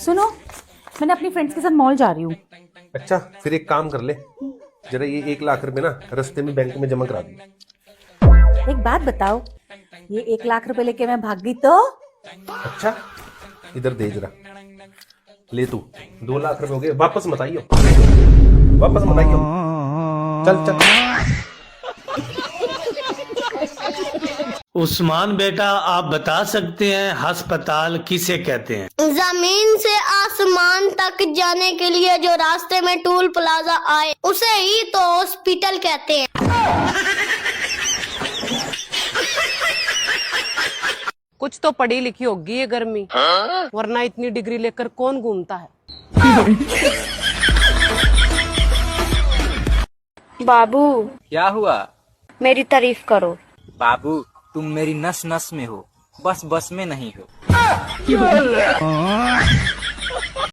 सुनो, मैंने अपनी फ्रेंड्स के साथ मॉल जा रही हूँ। अच्छा, फिर एक काम कर ले, जरा ये 1 लाख रुपए ना रास्ते में बैंक में जमा करा दी। एक बात बताओ, ये 1 लाख रुपए लेके मैं भाग गई तो? अच्छा, इधर दे जरा, ले तू 2 लाख रुपए हो गए, वापस मत आइयो, वापस मत आइयो, चल चल। उस्मान बेटा, आप बता सकते हैं अस्पताल किसे कहते हैं? जमीन से आसमान तक जाने के लिए जो रास्ते में टूल प्लाजा आए उसे ही तो हॉस्पिटल कहते हैं। कुछ तो पढ़ी लिखी होगी ये गर्मी, वरना इतनी डिग्री लेकर कौन घूमता है। बाबू, क्या हुआ? मेरी तारीफ करो। बाबू, तुम मेरी नस नस में हो, बस बस में नहीं हो।